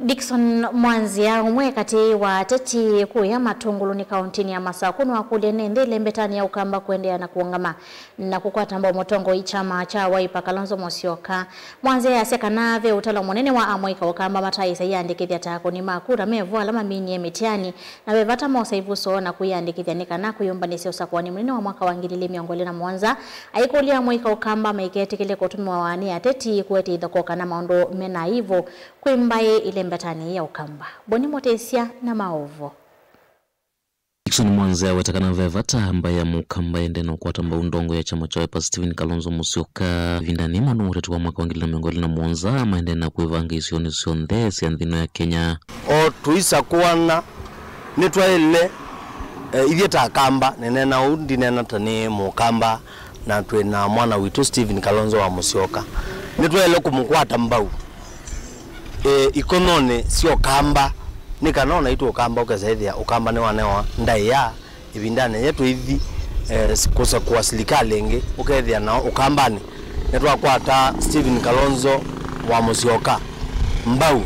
Dickson Mwanzia umwe kati wa teti kuya matungulu ni kauntini ya Masakunu wa kule nende lembetani ya ukamba kuendea na kuongama na kukwata mbao motongo ichama cha Wiper Kalonzo Musyoka. Mwanzia ya seka nave utala mwanene wa amoika ukamba mataisa ya andikithia tako ni makura mevu alama minye mitiani na wevata mosa ivuso na kuya andikithia nikana kuyumbanisi usakuwani mnene wa mwaka wangilili miongole na mwanza. Aikuli ya amoika ukamba maiketi kile kutumiwa wani ya teti kuweti idhokoka na maondo mena hivo kuimbaye ile mbetani ya ukamba. Boni Motesia na Maovo. Dickson Mwanzia wetakana vevata ambaye mukamba ende na kuwata mbao ndongo ya chama cha Wiper Stephen Kalonzo Musyoka vindani manu uretu wa mwaka wangili na miongoli na mwanza ama ende na kuivanga isioni sionde siandhino ya Kenya. O tuisa kuwana nitwa ile idhieta akamba nenena undi nena tani mukamba na tuena mwana witu Stephen Kalonzo wa Musyoka. Nitwa ile kumukwata mbao. Ikonone sio kamba nikanona itu ukamba ukazaidhia ukamba ni wanewa ndai ya ibindane yetu hivi kosa kwa serikali lenge ukaidhia na ukambani netwa kwata Stephen Kalonzo wa Musyoka mbau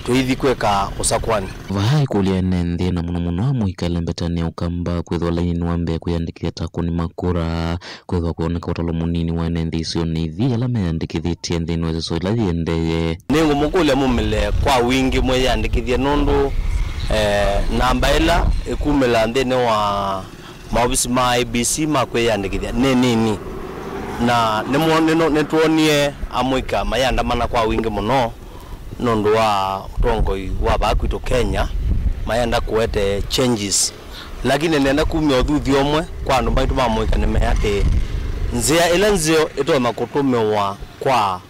tu hivi kweka usakwani vai kulia nende na muno amuika lembetani ya ukamba kwethwa laini wambe kuyandikithia takuni makura kwethwa kuoneka utalo munini wa nende isio nithi ala meandikithia tiende nweze so ila yendeye ningu mukule mumile kwa wingi mwe yandikithia nundu namba ila ikumela ndene wa maobisi ma ABC makwe yandikithia nini na netuonie amuika mayanda mana kwa wingi muno nundu wa utongoi wa bakwito Kenya mayanda kuete changes lakini nenda kumya uthuthi omwe kwa andu maitu mamuika nimeyate nzia ila nzio ito makutumewa kwa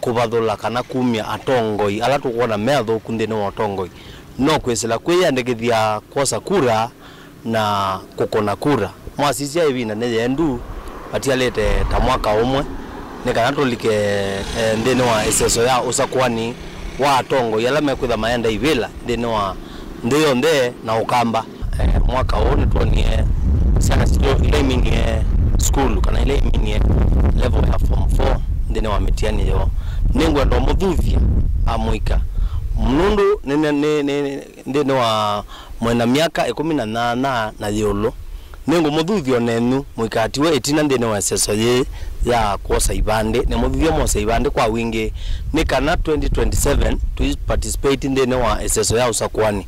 kubathula kana kumya atongoi ala tukuona metho kundene wa atongoi no kwesela kwiyandikithia kosa kura na kukona kura mwasisia ibina neyendu atialete ta mwaka omwe nikana tulike ndene wa eseso ya usakwani wa atongo yala mekwitha mayenda ibila ndene wa ndiyo nde na ukamba mwaka huu nituonie sana sio ile minie school kana ile minie level ya form 4 ndene wa mitiani yo ningwa ndo muthuthia amuika mnundu ndene wa mwena miaka 18 na yolo ningu muthuthio nenu mwikatiwe itina ndene wa seso ye ya kosa ibande ne muthuthio mosa ibande kwa wingi ni kana 2027 to participate ndene wa seso ya usakwani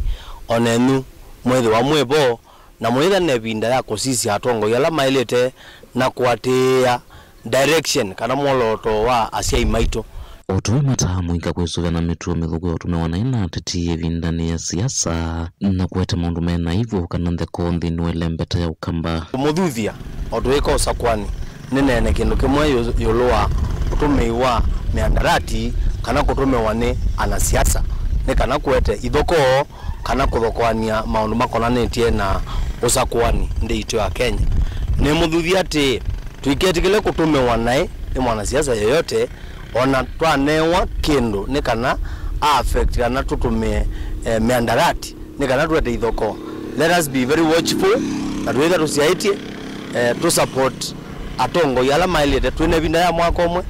onenu mwezi wa mwebo na mweza nebinda ya kosisi atongo yala mailete na kuatea direction kana moloto wa asia imaito otuwe matahamu ika kwesuga na metro mithugu ya utume wanaina tetiye vindani ya siasa na kuweta maundu mena hivyo kanande kondi nuele mbeta ya ukamba muthuthia otuweka usakwani nene kindu kimwe yoloa utume wa miandarati kana kutume wane ana siasa ne kana kuwete ithoko kana kuthokoania maundu makonanetie na usakwani ndi ito ya Kenya ne muthuthia ati tuiketikile kutume wanae ni mwana siasa yoyote ona twanewa kindu ni kana affect kana tutume miandarati ni kana tuwete ithoko. Let us be very watchful na tuweza tusiaitie to support atongo yala mailete twine binda ya mwaka omwe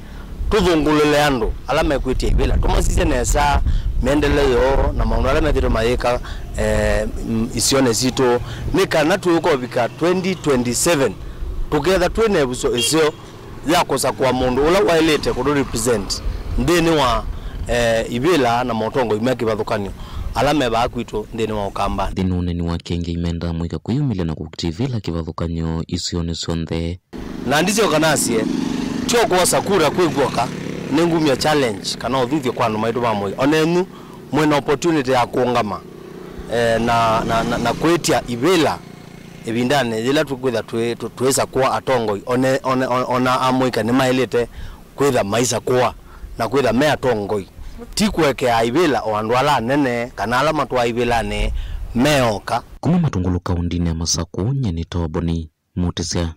tuthungulule andu ala mekwitie ibila tumasise nesa mendeleo na maundu ala methiro mayika isione sito ni kana tuko bika 2027 together twine buso isio yakosa kwa mundu ula wailete kudu represent ndeni wa ibila na motongo imeki bathukanio alame bakwito ndeni wa ukamba dinune ni wakenge imenda mwika kuyumile na kukitivila kibathukanio isione sionde na ndizo kanasie tio kosa kura kwigwoka ningumya challenge kana uthithio kwa maitu bamwe onenu mwena opportunity ya kuongama na kwetia ibila ibindane zila tukwitha tuweza kuwa atongo ona amuika ni mailete kwitha maisa kuwa na kwitha mea tongoi tikweke aibila o andu ala nene kana ala matwa ibila ne meoka kuma matungulu kaundini ya Masako nyeni Toboni Motesia.